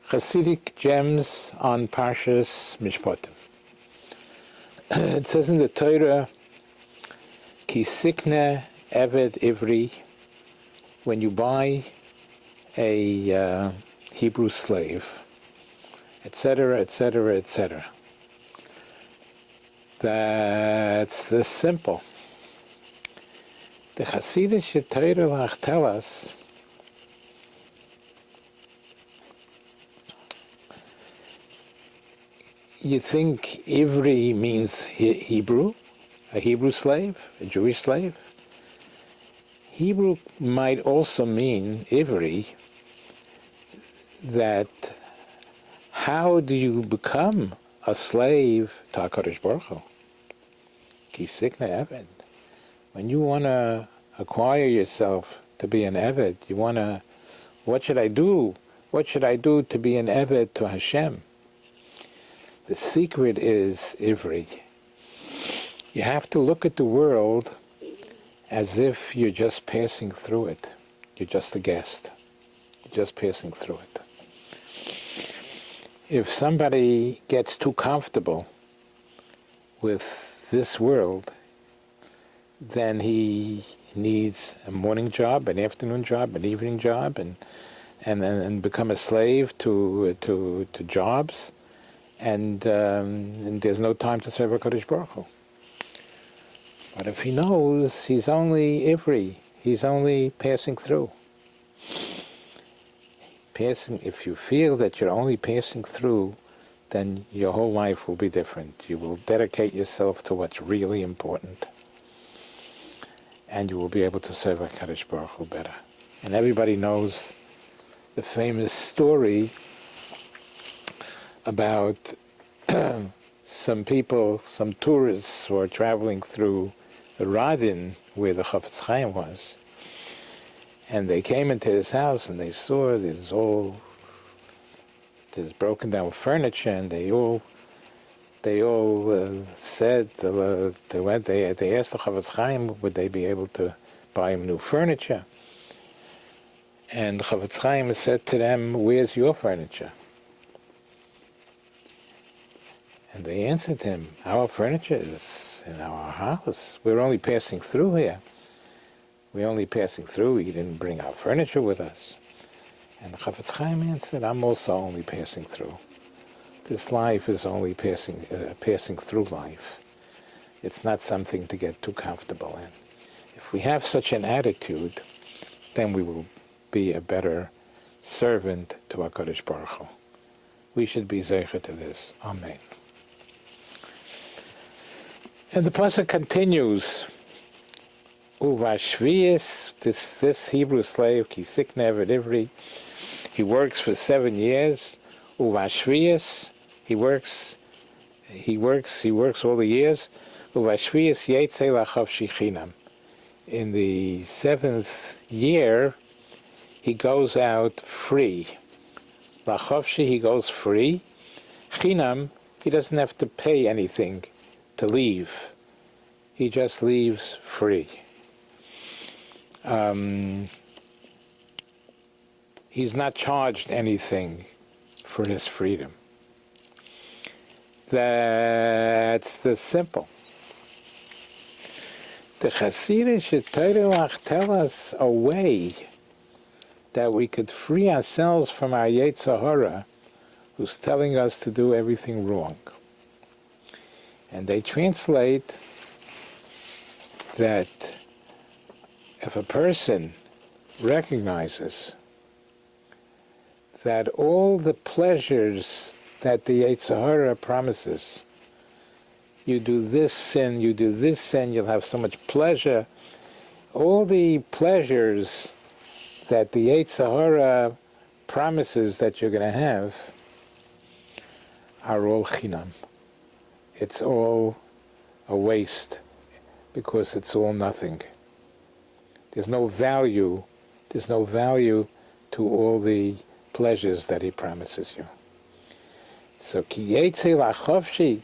Chassidic gems on Parshas Mishpatim. It says in the Torah, Ki sikne eved ivri, when you buy a Hebrew slave, etc., etc., etc. That's this simple. The Chassidic Torah tell us you think Ivri means Hebrew, a Hebrew slave, a Jewish slave? Hebrew might also mean Ivri, that how do you become a slave to HaKadosh Baruch Hu? Ki sikne eved. When you want to acquire yourself to be an eved, you want to, what should I do? What should I do to be an eved to Hashem? The secret is Ivri. You have to look at the world as if you're just passing through it. You're just a guest. You're just passing through it. If somebody gets too comfortable with this world, then he needs a morning job, an afternoon job, an evening job, and become a slave to jobs. And there's no time to serve HaKadosh Baruch Hu. But if he knows he's only Ivri, he's only passing through. If you feel that you're only passing through, then your whole life will be different. You will dedicate yourself to what's really important. And you will be able to serve HaKadosh Baruch Hu better. And everybody knows the famous story about some people, some tourists who are traveling through Radin, where the Chafetz Chaim was, and they came into his house and they saw there's broken down furniture, and they all said they asked the Chafetz Chaim would they be able to buy him new furniture, and the Chafetz Chaim said to them, "Where's your furniture?" And they answered him, "Our furniture is in our house. We're only passing through here. We're only passing through. We didn't bring our furniture with us." And the Chafetz Chaim answered, "I'm also only passing through. This life is only passing through life. It's not something to get too comfortable in. If we have such an attitude, then we will be a better servant to HaKadosh Baruch Hu. We should be zeicher to this. Amen." And the pasuk continues, Uvashvius, this Hebrew slave, ki sikne eved ivri, he works for 7 years. Uvashvius, he works all the years. Uvashvius yetze lachavshi chinam. In the 7th year, he goes out free. Lachavshi, he goes free. Chinam, he doesn't have to pay anything to leave. He just leaves free. He's not charged anything for his freedom. That's the simple. The Chassidic Torah tell us a way that we could free ourselves from our Yetzer Hara, who's telling us to do everything wrong. And they translate that if a person recognizes that all the pleasures that the Yetzer Hara promises, you do this sin, you do this sin, you'll have so much pleasure, all the pleasures that the Yetzer Hara promises that you're going to have are all chinam. It's all a waste, because it's all nothing. There's no value to all the pleasures that he promises you. So ki yetze lachavshi,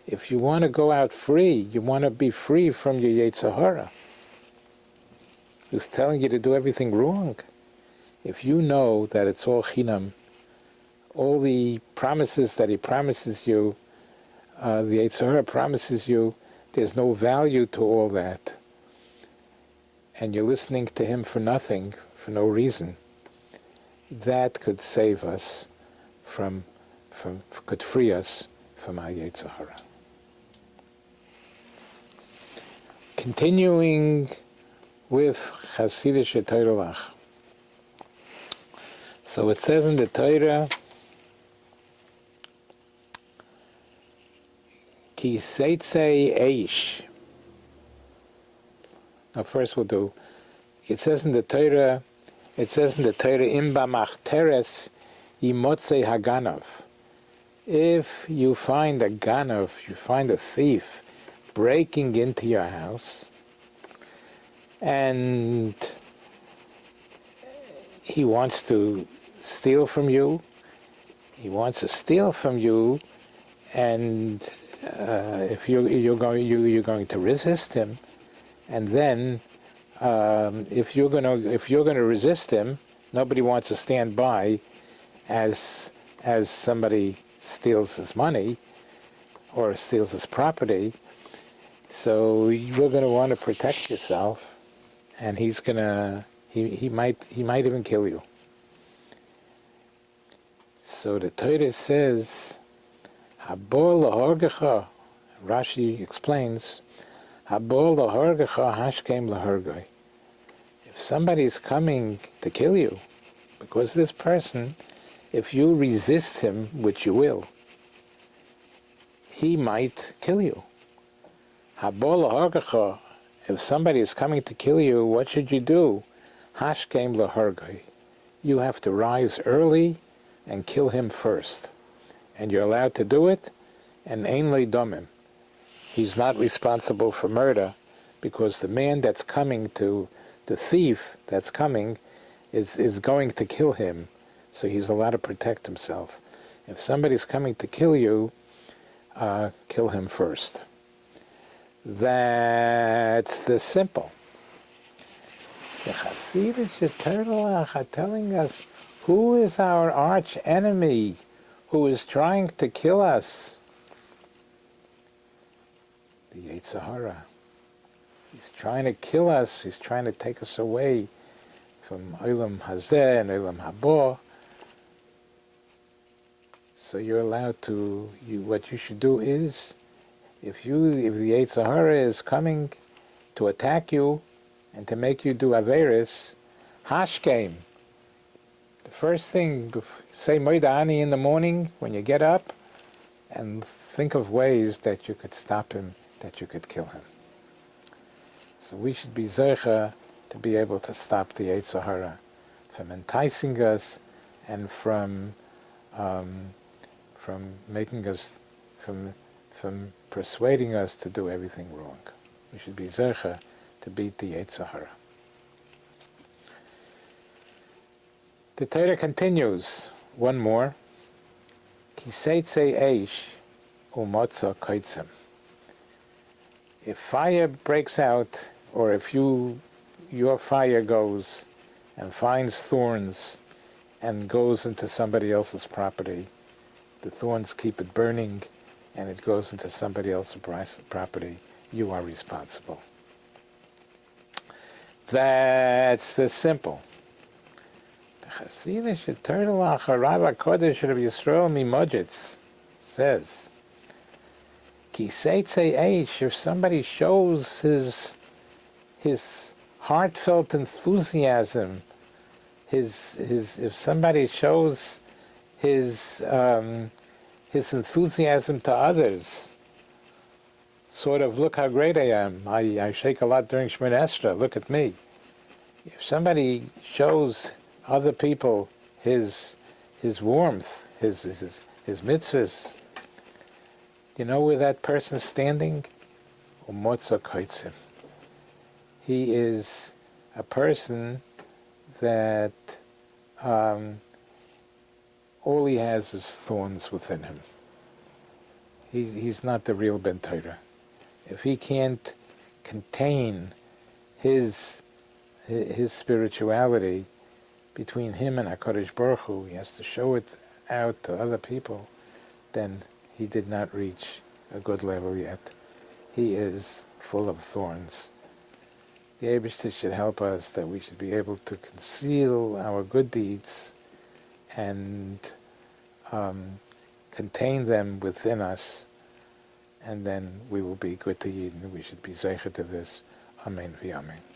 if you want to go out free, you want to be free from your Yetzer Hara, who's telling you to do everything wrong. If you know that it's all chinam, all the promises that he promises you, the Yetzer Hara promises you, there's no value to all that. And you're listening to him for nothing, for no reason. That could save us could free us from our Yetzer Hara. Continuing with Chassidic Torah. So it says in the Torah, Ki seitzei eish. Now first we'll do, it says in the Torah, Im b'machteres yimotzei haganov. If you find a ganov, you find a thief breaking into your house, and he wants to steal from you, and if you're going to resist him, and then if you're going to resist him, nobody wants to stand by as somebody steals his money or steals his property. So you're going to want to protect yourself, and he might even kill you. So the Torah says, Habor lahorgecha, Rashi explains, Habor lahorgecha hashkem lahorgoi. If somebody's coming to kill you, because this person, if you resist him, which you will, he might kill you. Habor lahorgecha, if somebody is coming to kill you, what should you do? Hashkem lahorgoi. You have to rise early and kill him first. And you're allowed to do it, and ein lo domim. He's not responsible for murder, because the man that's coming to, the thief that's coming, is going to kill him, so he's allowed to protect himself. If somebody's coming to kill you, kill him first. That's the simple. The Chassidic Torah are telling us who is our arch enemy, who is trying to kill us. The Yetzer Hara. He's trying to kill us. He's trying to take us away from Olam Hazeh and Olam Habo. So you're allowed to. What you should do is, if the Yetzer Hara is coming to attack you and to make you do Averis, Hashkem. The first thing, say Moed Ani in the morning when you get up, and think of ways that you could stop him, that you could kill him. So we should be Zeicha to be able to stop the Yetzer Hara from enticing us and from making us, from persuading us to do everything wrong. We should be Zeicha to beat the Yetzer Hara. The Torah continues, one more. Ki seitzei eish umotza koitzem. If fire breaks out, or if your fire goes and finds thorns and goes into somebody else's property, the thorns keep it burning and it goes into somebody else's property, you are responsible. That's the simple. The Chassidic Torah Harav HaKodesh Rav Yisrael Mimodjitz says, Ki seitzei eish, if somebody shows his heartfelt enthusiasm, if somebody shows his enthusiasm to others, sort of, look how great I am. I shake a lot during Shemoneh Esrei. Look at me. If somebody shows other people his warmth, his mitzvahs, you know where that person's standing? Umotza koitzim. He is a person that all he has is thorns within him. He's not the real Ben Torah. If he can't contain his spirituality between him and HaKadosh Baruch Hu, he has to show it out to other people, then he did not reach a good level yet. He is full of thorns. The Eibishter should help us that we should be able to conceal our good deeds and contain them within us, and then we will be good to Yidden. We should be zeicher to this. Amen v'amen.